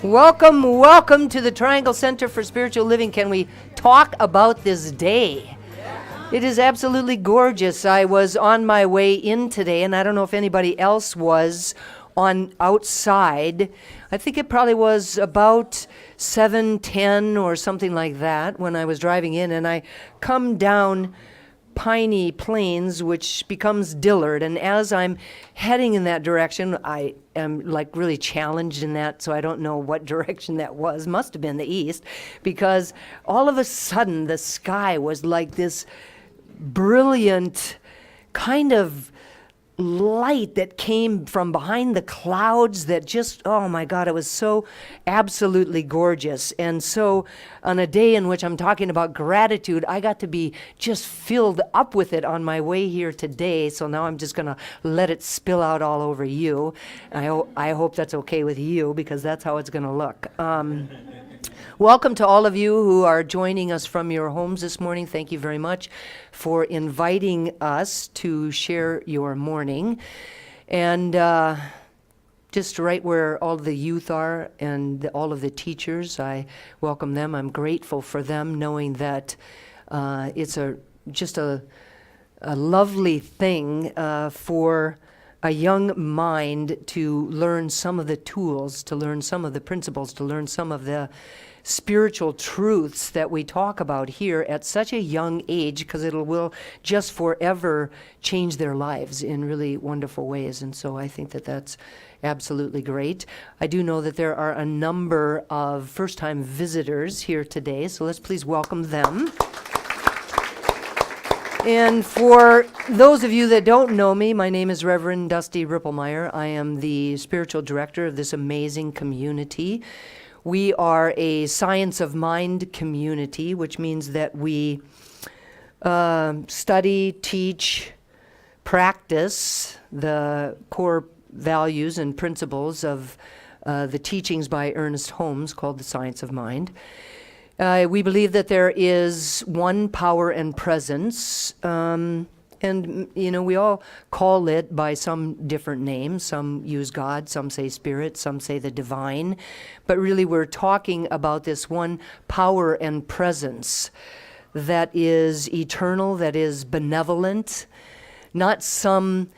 Welcome to the Triangle Center for Spiritual Living. Can we talk about this day? It is absolutely gorgeous. I was on my way in today, and I don't know if anybody else was on outside. I think it probably was about 7:10 or something like that when I was driving in, and I come down Piney Plains, which becomes Dillard, and as I'm heading in that direction, I am like really challenged in that, so I don't know what direction that was. Must have been the east, because all of a sudden the sky was like this brilliant kind of light that came from behind the clouds that just, oh my God, it was so absolutely gorgeous. And so on a day in which I'm talking about gratitude, I got to be just filled up with it on my way here today. So now I'm just going to let it spill out all over you. I hope that's okay with you, because that's how it's going to look. Welcome to all of you who are joining us from your homes this morning. Thank you very much for inviting us to share your morning. And just right where all the youth are and all of the teachers, I welcome them. I'm grateful for them, knowing that it's just a lovely thing for a young mind to learn some of the tools, to learn some of the principles, to learn some of the spiritual truths that we talk about here at such a young age, because it will just forever change their lives in really wonderful ways. And so I think that that's absolutely great. I do know that there are a number of first-time visitors here today, so let's please welcome them. And for those of you that don't know me, my name is Reverend Dusty Ripplemeyer. I am the spiritual director of this amazing community. We are a science of mind community, which means that we study, teach, practice the core values and principles of the teachings by Ernest Holmes called The Science of Mind. We believe that there is one power and presence, and, you know, we all call it by some different names. Some use God, some say spirit, some say the divine. But really we're talking about this one power and presence that is eternal, that is benevolent, not some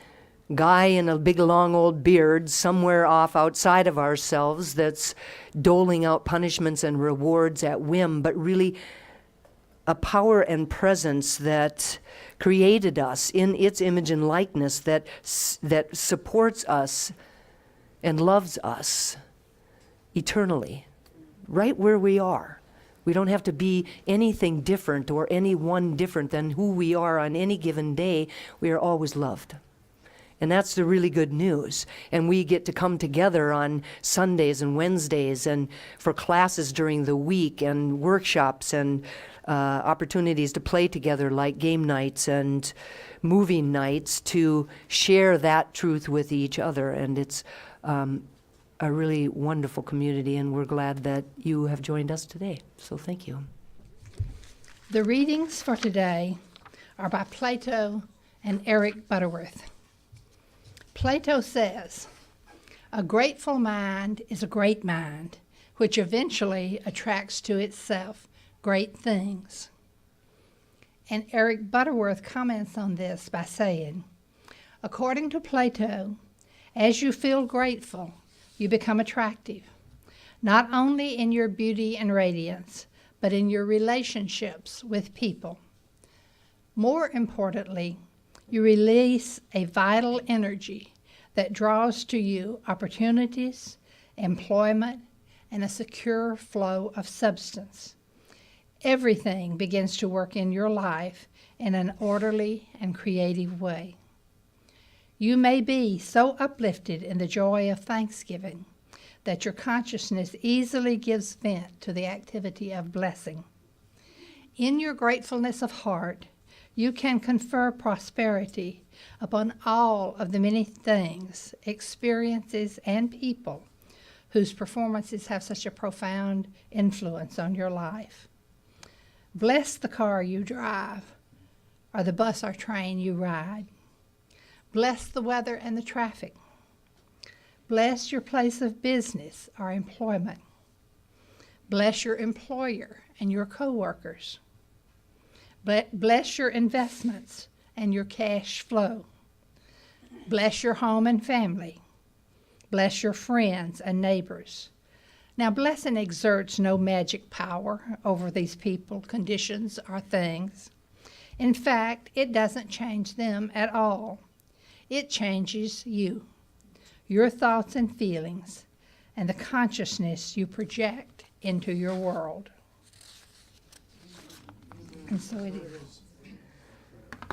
guy in a big long old beard somewhere off outside of ourselves that's doling out punishments and rewards at whim, but really a power and presence that created us in its image and likeness, that supports us and loves us eternally, right where we are. We don't have to be anything different or anyone different than who we are on any given day. We are always loved. And that's the really good news. And we get to come together on Sundays and Wednesdays and for classes during the week and workshops and opportunities to play together like game nights and movie nights to share that truth with each other. And it's a really wonderful community, and we're glad that you have joined us today. So thank you. The readings for today are by Plato and Eric Butterworth. Plato says, "A grateful mind is a great mind, which eventually attracts to itself great things." And Eric Butterworth comments on this by saying, "According to Plato, as you feel grateful, you become attractive, not only in your beauty and radiance, but in your relationships with people. More importantly, you release a vital energy that draws to you opportunities, employment, and a secure flow of substance. Everything begins to work in your life in an orderly and creative way. You may be so uplifted in the joy of thanksgiving that your consciousness easily gives vent to the activity of blessing. In your gratefulness of heart, you can confer prosperity upon all of the many things, experiences, and people whose performances have such a profound influence on your life. Bless the car you drive, or the bus or train you ride. Bless the weather and the traffic. Bless your place of business or employment. Bless your employer and your coworkers. Bless your investments and your cash flow. Bless your home and family. Bless your friends and neighbors. Now, blessing exerts no magic power over these people, conditions, or things. In fact, it doesn't change them at all. It changes you, your thoughts and feelings, and the consciousness you project into your world. And so it is.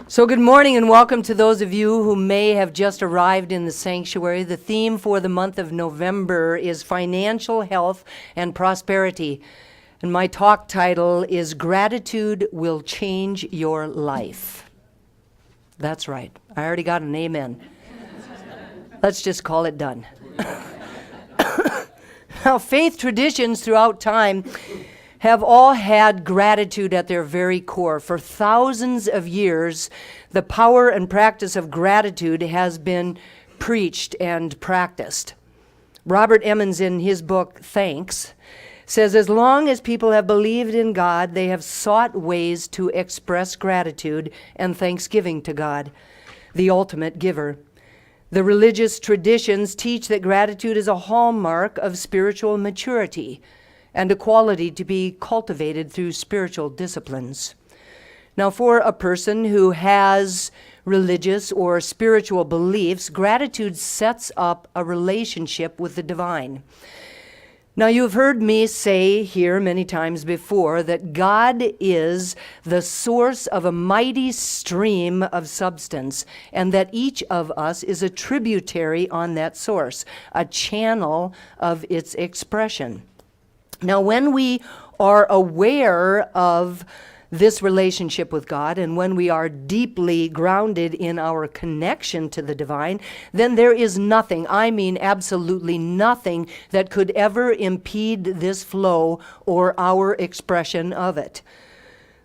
So good morning and welcome to those of you who may have just arrived in the sanctuary. The theme for the month of November is financial health and prosperity. And my talk title is Gratitude Will Change Your Life. That's right. I already got an amen. Let's just call it done. Now, faith traditions throughout time have all had gratitude at their very core. For thousands of years, the power and practice of gratitude has been preached and practiced. Robert Emmons, in his book, Thanks, says, as long as people have believed in God, they have sought ways to express gratitude and thanksgiving to God, the ultimate giver. The religious traditions teach that gratitude is a hallmark of spiritual maturity and a quality to be cultivated through spiritual disciplines. Now, for a person who has religious or spiritual beliefs, gratitude sets up a relationship with the divine. Now, you've heard me say here many times before that God is the source of a mighty stream of substance, and that each of us is a tributary on that source, a channel of its expression. Now, when we are aware of this relationship with God, and when we are deeply grounded in our connection to the divine, then there is nothing, I mean absolutely nothing, that could ever impede this flow or our expression of it.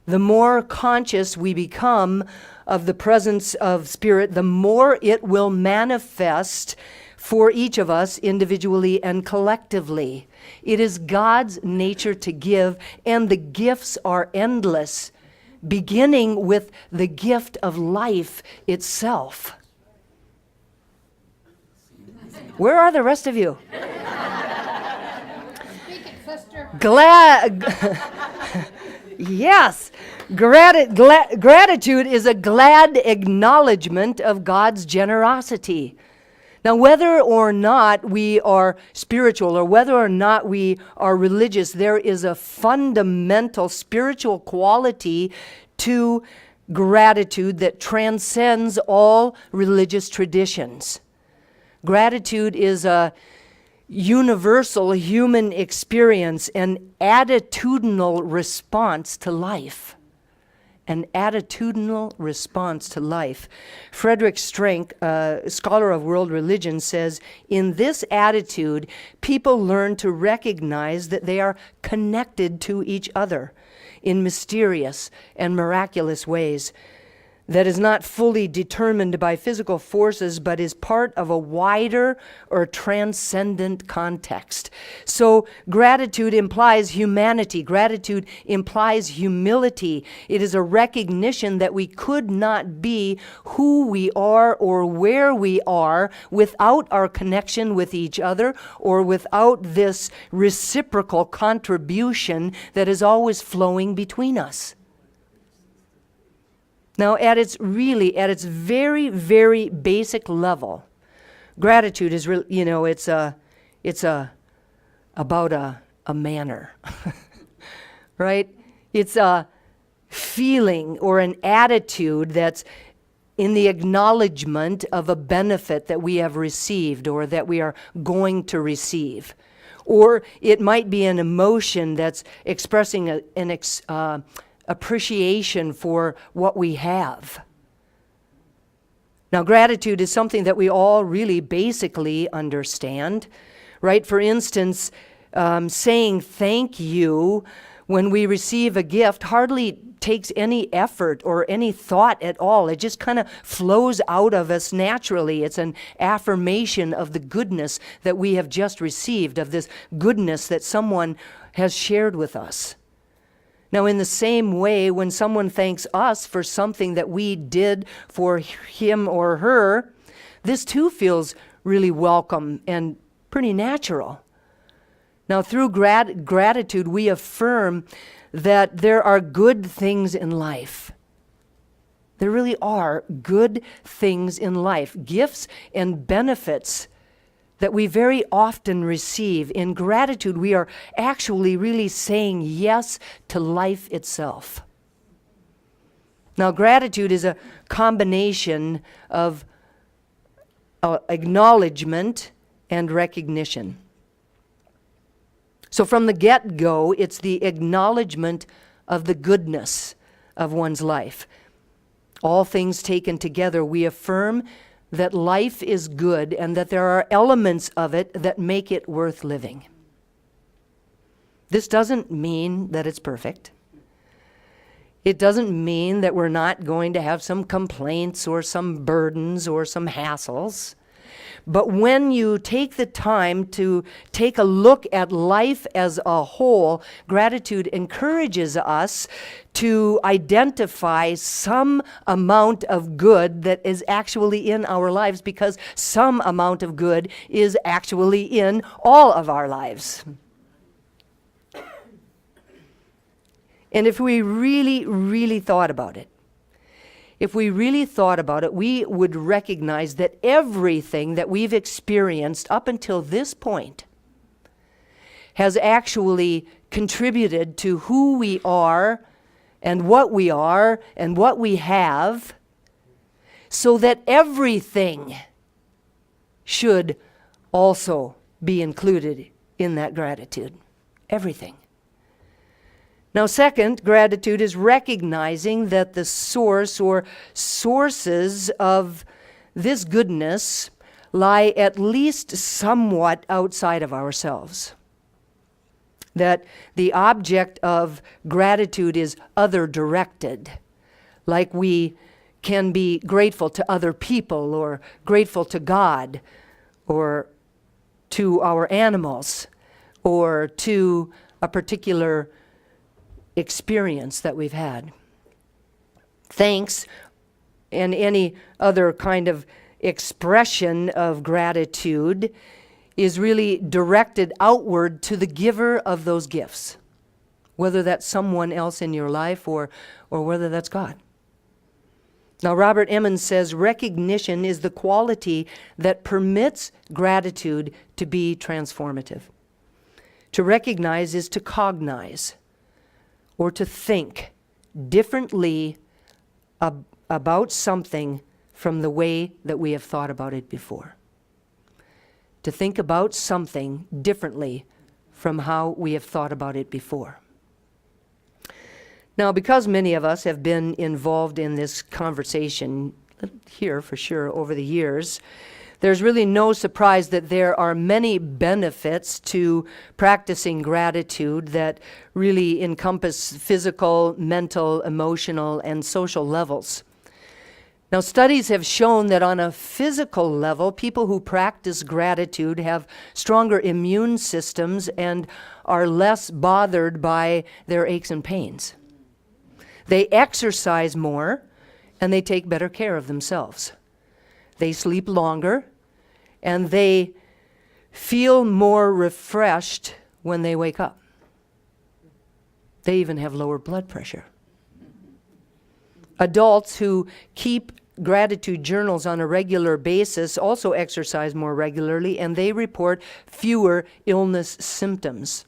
The more conscious we become of the presence of Spirit, the more it will manifest for each of us individually and collectively. It is God's nature to give, and the gifts are endless, beginning with the gift of life itself. Where are the rest of you? Speak it, sister. Yes, gratitude is a glad acknowledgement of God's generosity. Now, whether or not we are spiritual or whether or not we are religious, there is a fundamental spiritual quality to gratitude that transcends all religious traditions. Gratitude is a universal human experience, an attitudinal response to life. An attitudinal response to life. Frederick Strank, a scholar of world religion, says, in this attitude, people learn to recognize that they are connected to each other in mysterious and miraculous ways that is not fully determined by physical forces, but is part of a wider or transcendent context. So gratitude implies humanity. Gratitude implies humility. It is a recognition that we could not be who we are or where we are without our connection with each other or without this reciprocal contribution that is always flowing between us. Now, at its very, very basic level, gratitude is, it's about a manner, right? It's a feeling or an attitude that's in the acknowledgement of a benefit that we have received or that we are going to receive. Or it might be an emotion that's expressing an appreciation for what we have. Now, gratitude is something that we all really basically understand, right? For instance, saying thank you when we receive a gift, hardly takes any effort or any thought at all. It just kind of flows out of us naturally. It's an affirmation of the goodness that we have just received, of this goodness that someone has shared with us. Now, in the same way, when someone thanks us for something that we did for him or her, this too feels really welcome and pretty natural. Now, through gratitude, we affirm that there are good things in life. There really are good things in life, gifts and benefits that we very often receive. In gratitude, we are actually really saying yes to life itself. Now, gratitude is a combination of acknowledgement and recognition. So from the get-go, it's the acknowledgement of the goodness of one's life. All things taken together, we affirm that life is good and that there are elements of it that make it worth living. This doesn't mean that it's perfect. It doesn't mean that we're not going to have some complaints or some burdens or some hassles. But when you take the time to take a look at life as a whole, gratitude encourages us to identify some amount of good that is actually in our lives, because some amount of good is actually in all of our lives. And if we really, really thought about it, we would recognize that everything that we've experienced up until this point has actually contributed to who we are and what we have, so that everything should also be included in that gratitude. Everything. Now, second, gratitude is recognizing that the source or sources of this goodness lie at least somewhat outside of ourselves. That the object of gratitude is other-directed, like we can be grateful to other people or grateful to God or to our animals or to a particular experience that we've had. Thanks and any other kind of expression of gratitude is really directed outward to the giver of those gifts, whether that's someone else in your life or whether that's God. Now, Robert Emmons says recognition is the quality that permits gratitude to be transformative. To recognize is to cognize, or to think differently about something from the way that we have thought about it before. To think about something differently from how we have thought about it before. Now, because many of us have been involved in this conversation here for sure over the years, there's really no surprise that there are many benefits to practicing gratitude that really encompass physical, mental, emotional, and social levels. Now, studies have shown that on a physical level, people who practice gratitude have stronger immune systems and are less bothered by their aches and pains. They exercise more, and they take better care of themselves. They sleep longer, and they feel more refreshed when they wake up. They even have lower blood pressure. Adults who keep gratitude journals on a regular basis also exercise more regularly, and they report fewer illness symptoms.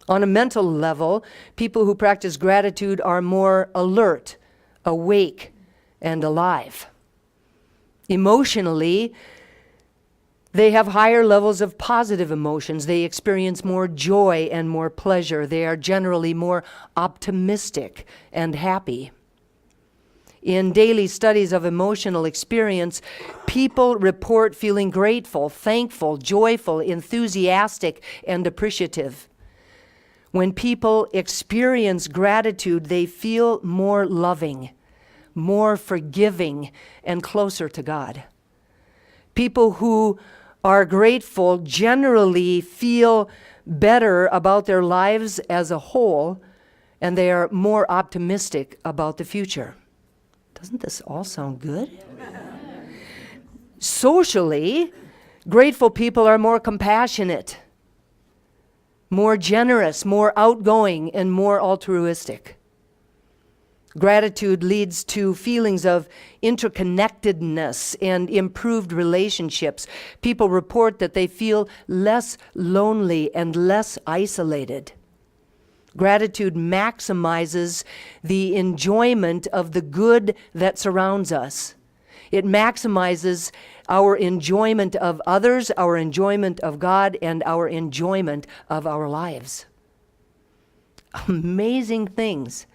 On a mental level, people who practice gratitude are more alert, awake, and alive. Emotionally, they have higher levels of positive emotions. They experience more joy and more pleasure. They are generally more optimistic and happy. In daily studies of emotional experience, people report feeling grateful, thankful, joyful, enthusiastic, and appreciative. When people experience gratitude, they feel more loving, more forgiving, and closer to God. People who are grateful generally feel better about their lives as a whole, and they are more optimistic about the future. Doesn't this all sound good? Socially, grateful people are more compassionate, more generous, more outgoing, and more altruistic. Gratitude leads to feelings of interconnectedness and improved relationships. People report that they feel less lonely and less isolated. Gratitude maximizes the enjoyment of the good that surrounds us. It maximizes our enjoyment of others, our enjoyment of God, and our enjoyment of our lives. Amazing things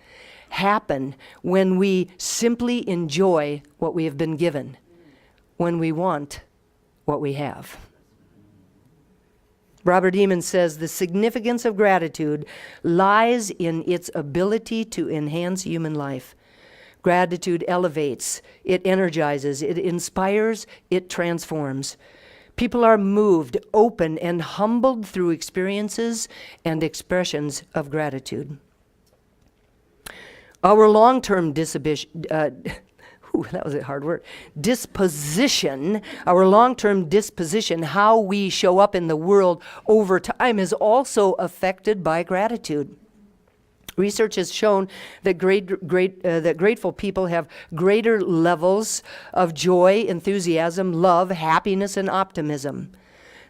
happen when we simply enjoy what we have been given, when we want what we have. Robert Eamon says the significance of gratitude lies in its ability to enhance human life. Gratitude elevates, it energizes, it inspires, it transforms. People are moved, open, and humbled through experiences and expressions of gratitude. Our long-term disposition, our long-term disposition, how we show up in the world over time, is also affected by gratitude. Research has shown that that grateful people have greater levels of joy, enthusiasm, love, happiness, and optimism.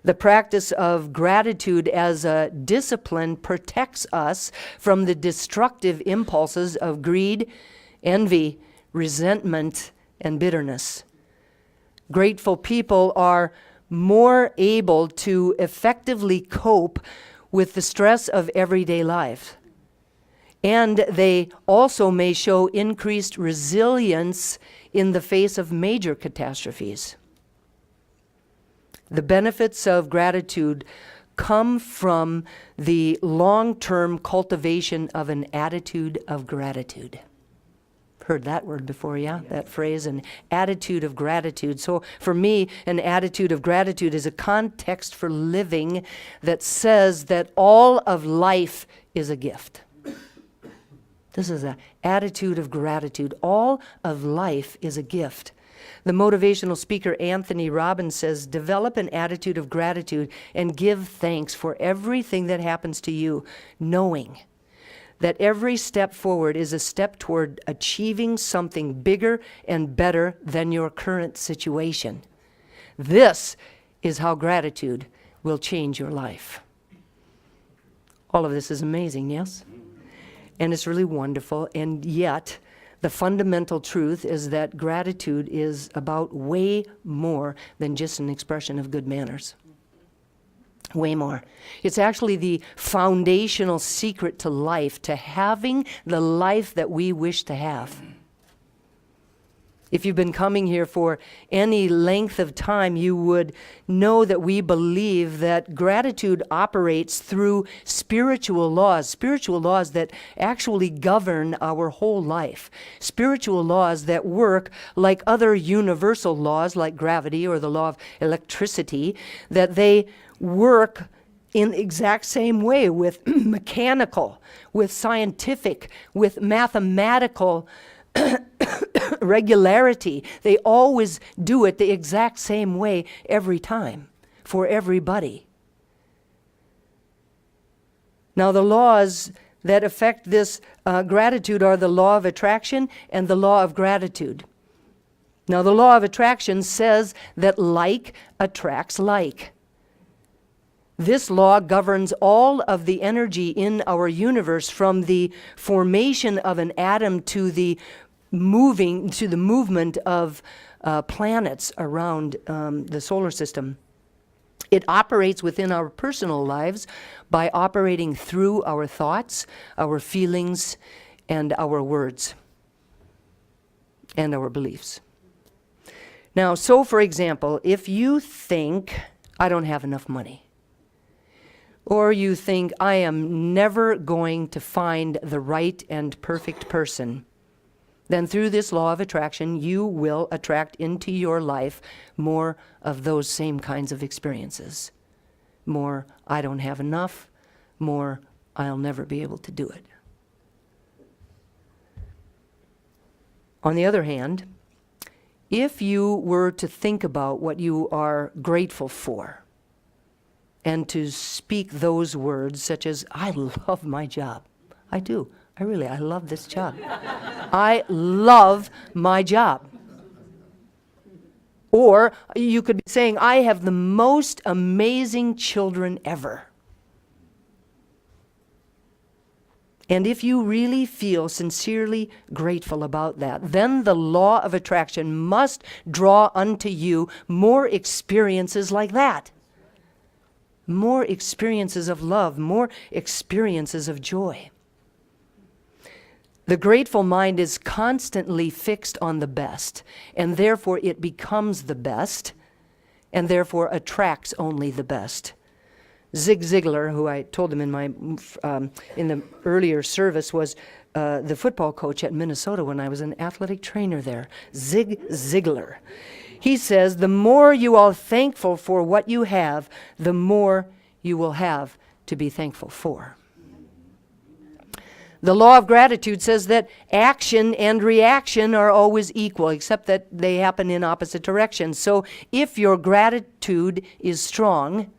The practice of gratitude as a discipline protects us from the destructive impulses of greed, envy, resentment, and bitterness. Grateful people are more able to effectively cope with the stress of everyday life. And they also may show increased resilience in the face of major catastrophes. The benefits of gratitude come from the long-term cultivation of an attitude of gratitude. Heard that word before, yeah? That phrase, an attitude of gratitude. So for me, an attitude of gratitude is a context for living that says that all of life is a gift. This is an attitude of gratitude. All of life is a gift. The motivational speaker Anthony Robbins says, develop an attitude of gratitude and give thanks for everything that happens to you, knowing that every step forward is a step toward achieving something bigger and better than your current situation. This is how gratitude will change your life. All of this is amazing, yes? And it's really wonderful, and yet the fundamental truth is that gratitude is about way more than just an expression of good manners. Way more. It's actually the foundational secret to life, to having the life that we wish to have. If you've been coming here for any length of time, you would know that we believe that gratitude operates through spiritual laws that actually govern our whole life. Spiritual laws that work like other universal laws like gravity or the law of electricity, that they work in the exact same way with mechanical, with scientific, with mathematical regularity. They always do it the exact same way every time for everybody. Now, the laws that affect this gratitude are the law of attraction and the law of gratitude. Now, the law of attraction says that like attracts like. This law governs all of the energy in our universe, from the formation of an atom to the movement of planets around the solar system. It operates within our personal lives by operating through our thoughts, our feelings, and our words, and our beliefs. Now, so for example, if you think, I don't have enough money, or you think, I am never going to find the right and perfect person, then through this law of attraction, you will attract into your life more of those same kinds of experiences. More, I don't have enough. More, I'll never be able to do it. On the other hand, if you were to think about what you are grateful for and to speak those words such as, I love my job. I do. I love this job. I love my job. Or you could be saying, I have the most amazing children ever. And if you really feel sincerely grateful about that, then the law of attraction must draw unto you more experiences like that. More experiences of love, more experiences of joy. The grateful mind is constantly fixed on the best, and therefore it becomes the best, and therefore attracts only the best. Zig Ziglar, who I told him in the earlier service, was the football coach at Minnesota when I was an athletic trainer there. Zig Ziglar. He says, the more you are thankful for what you have, the more you will have to be thankful for. The law of gratitude says that action and reaction are always equal, except that they happen in opposite directions. So if your gratitude is strong,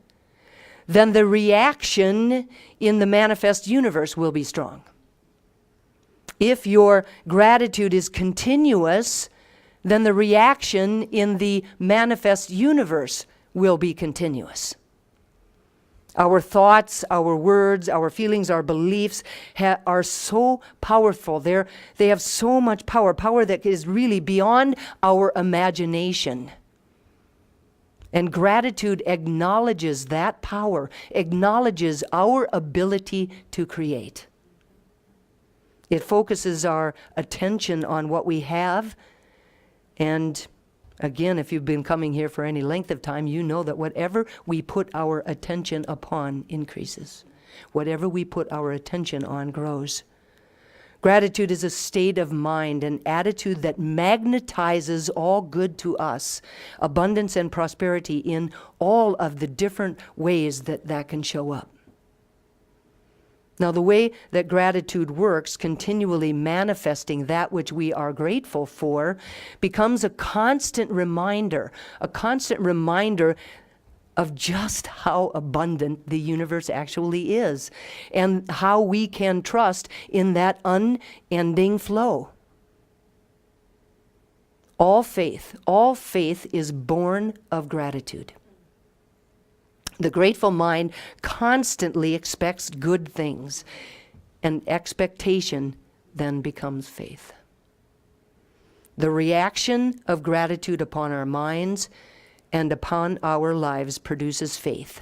then the reaction in the manifest universe will be strong. If your gratitude is continuous, then the reaction in the manifest universe will be continuous. Our thoughts, our words, our feelings, our beliefs are so powerful. They have so much power that is really beyond our imagination. And gratitude acknowledges that power, acknowledges our ability to create. It focuses our attention on what we have. And again, if you've been coming here for any length of time, you know that whatever we put our attention upon increases. Whatever we put our attention on grows. Gratitude is a state of mind, an attitude that magnetizes all good to us, abundance and prosperity in all of the different ways that can show up. Now, the way that gratitude works, continually manifesting that which we are grateful for, becomes a constant reminder of just how abundant the universe actually is, and how we can trust in that unending flow. All faith is born of gratitude. The grateful mind constantly expects good things, and expectation then becomes faith. The reaction of gratitude upon our minds and upon our lives produces faith.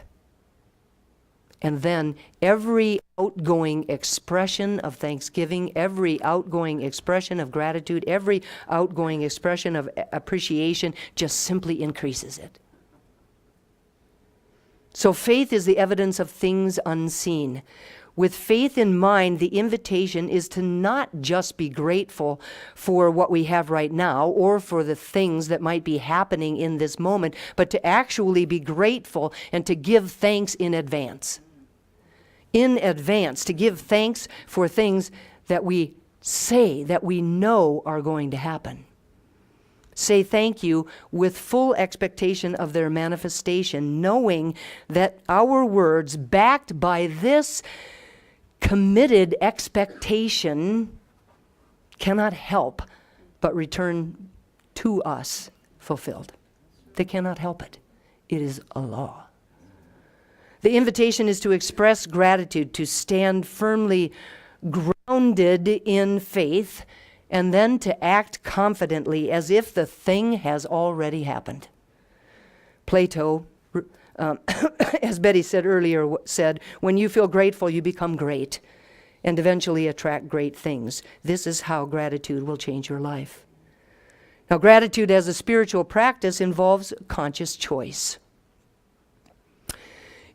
And then every outgoing expression of thanksgiving, every outgoing expression of gratitude, every outgoing expression of appreciation just simply increases it. So faith is the evidence of things unseen. With faith in mind, the invitation is to not just be grateful for what we have right now or for the things that might be happening in this moment, but to actually be grateful and to give thanks in advance. In advance, to give thanks for things that we say, that we know are going to happen. Say thank you with full expectation of their manifestation, knowing that our words, backed by this committed expectation, cannot help but return to us fulfilled. They cannot help it. It is a law. The invitation is to express gratitude, to stand firmly grounded in faith, and then to act confidently as if the thing has already happened. Plato, as Betty said earlier, said, when you feel grateful, you become great and eventually attract great things. This is how gratitude will change your life. Now, gratitude as a spiritual practice involves conscious choice.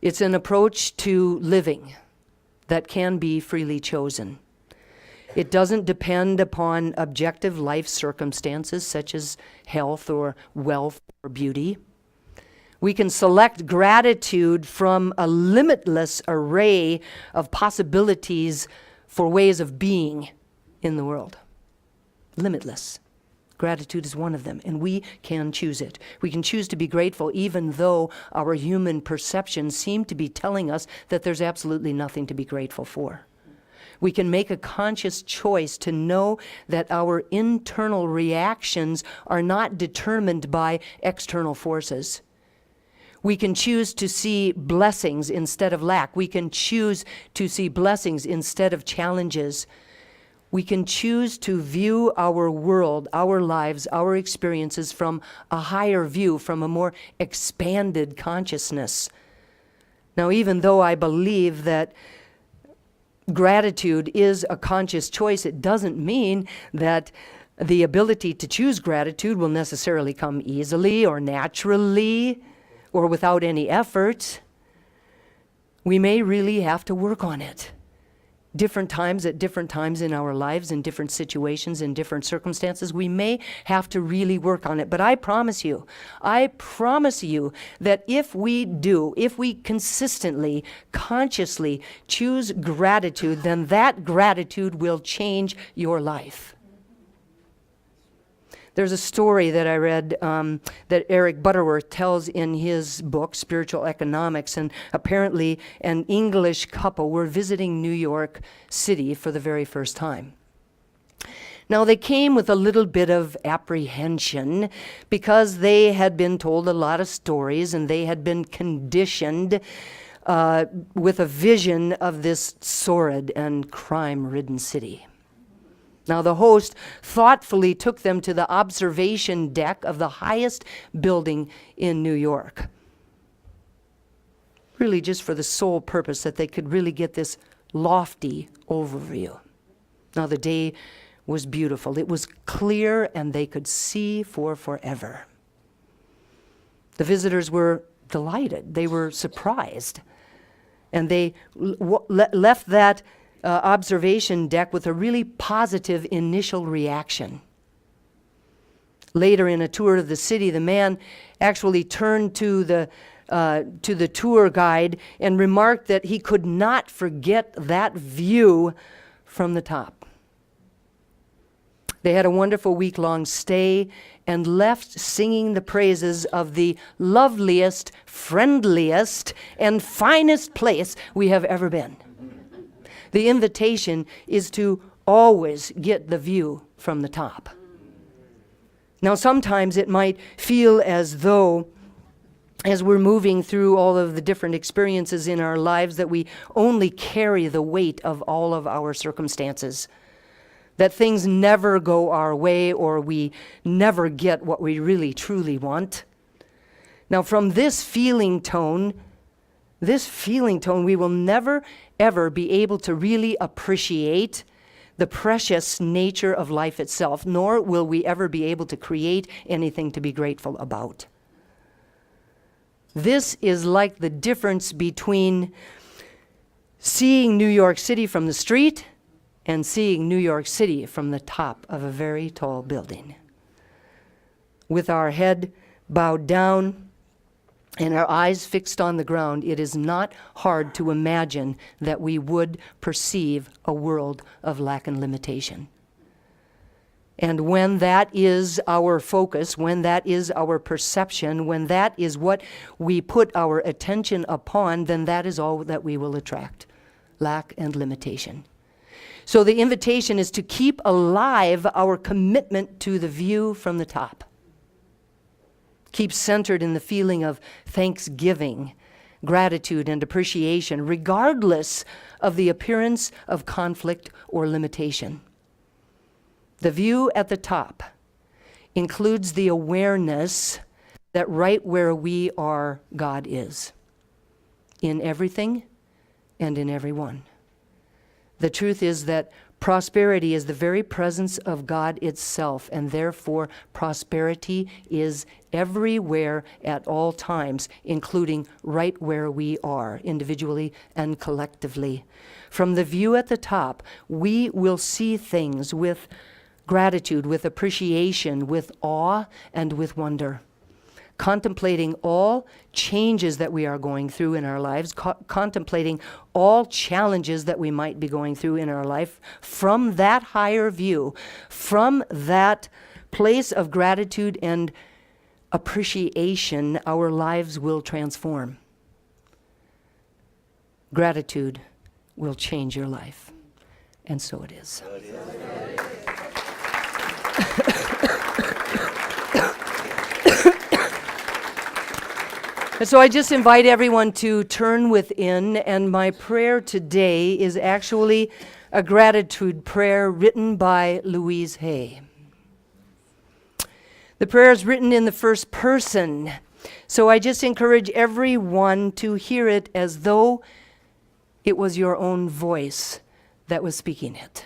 It's an approach to living that can be freely chosen. It doesn't depend upon objective life circumstances such as health or wealth or beauty. We can select gratitude from a limitless array of possibilities for ways of being in the world. Limitless. Gratitude is one of them, and we can choose it. We can choose to be grateful even though our human perceptions seem to be telling us that there's absolutely nothing to be grateful for. We can make a conscious choice to know that our internal reactions are not determined by external forces. We can choose to see blessings instead of lack. We can choose to see blessings instead of challenges. We can choose to view our world, our lives, our experiences from a higher view, from a more expanded consciousness. Now, even though I believe that gratitude is a conscious choice, it doesn't mean that the ability to choose gratitude will necessarily come easily or naturally or without any effort. We may really have to work on it. Different times, at different times in our lives, in different situations, in different circumstances, we may have to really work on it. But I promise you that if we consistently, consciously choose gratitude, then that gratitude will change your life. There's a story that I read that Eric Butterworth tells in his book, Spiritual Economics, and apparently an English couple were visiting New York City for the very first time. Now, they came with a little bit of apprehension because they had been told a lot of stories and they had been conditioned with a vision of this sordid and crime-ridden city. Now, the host thoughtfully took them to the observation deck of the highest building in New York, really just for the sole purpose that they could really get this lofty overview. Now, the day was beautiful. It was clear, and they could see for forever. The visitors were delighted. They were surprised. And they left that observation deck with a really positive initial reaction. Later in a tour of the city, the man actually turned to the tour guide and remarked that he could not forget that view from the top. They had a wonderful week-long stay and left singing the praises of the loveliest, friendliest, and finest place we have ever been. The invitation is to always get the view from the top. Now, sometimes it might feel as though, as we're moving through all of the different experiences in our lives, that we only carry the weight of all of our circumstances, that things never go our way or we never get what we really truly want. Now, from this feeling tone, we will never, ever be able to really appreciate the precious nature of life itself, nor will we ever be able to create anything to be grateful about. This is like the difference between seeing New York City from the street and seeing New York City from the top of a very tall building. With our head bowed down and our eyes fixed on the ground, it is not hard to imagine that we would perceive a world of lack and limitation. And when that is our focus, when that is our perception, when that is what we put our attention upon, then that is all that we will attract, lack and limitation. So the invitation is to keep alive our commitment to the view from the top. Keep centered in the feeling of thanksgiving, gratitude, and appreciation, regardless of the appearance of conflict or limitation. The view at the top includes the awareness that right where we are, God is, in everything and in everyone. The truth is that prosperity is the very presence of God itself, and therefore prosperity is everywhere at all times, including right where we are, individually and collectively. From the view at the top, we will see things with gratitude, with appreciation, with awe, and with wonder. Contemplating all changes that we are going through in our lives, contemplating all challenges that we might be going through in our life from that higher view, from that place of gratitude and appreciation, our lives will transform. Gratitude will change your life. And so it is. And so I just invite everyone to turn within, and my prayer today is actually a gratitude prayer written by Louise Hay. The prayer is written in the first person, so I just encourage everyone to hear it as though it was your own voice that was speaking it.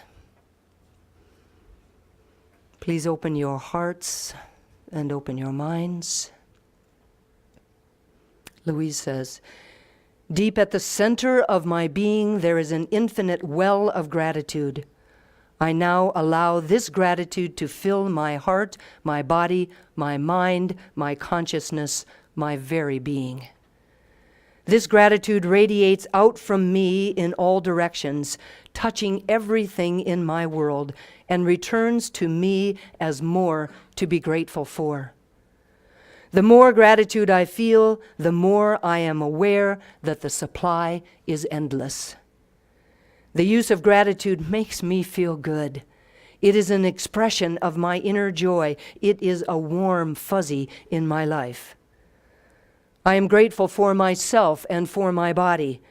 Please open your hearts and open your minds. Louise says, "Deep at the center of my being, there is an infinite well of gratitude. I now allow this gratitude to fill my heart, my body, my mind, my consciousness, my very being. This gratitude radiates out from me in all directions, touching everything in my world, and returns to me as more to be grateful for. The more gratitude I feel, the more I am aware that the supply is endless. The use of gratitude makes me feel good. It is an expression of my inner joy. It is a warm fuzzy in my life. I am grateful for myself and for my body.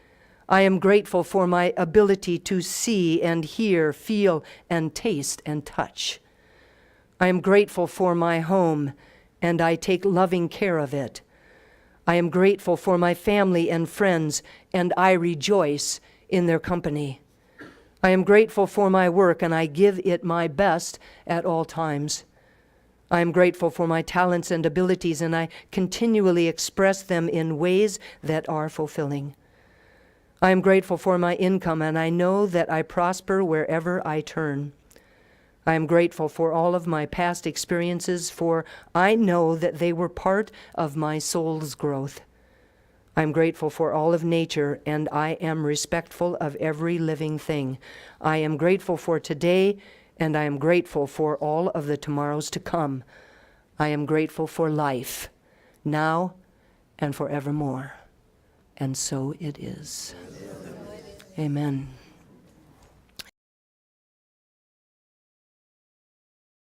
I am grateful for my ability to see and hear, feel and taste and touch. I am grateful for my home, and I take loving care of it. I am grateful for my family and friends, and I rejoice in their company. I am grateful for my work, and I give it my best at all times. I am grateful for my talents and abilities, and I continually express them in ways that are fulfilling. I am grateful for my income, and I know that I prosper wherever I turn. I am grateful for all of my past experiences, for I know that they were part of my soul's growth. I am grateful for all of nature, and I am respectful of every living thing. I am grateful for today, and I am grateful for all of the tomorrows to come. I am grateful for life, now and forevermore. And so it is. Amen.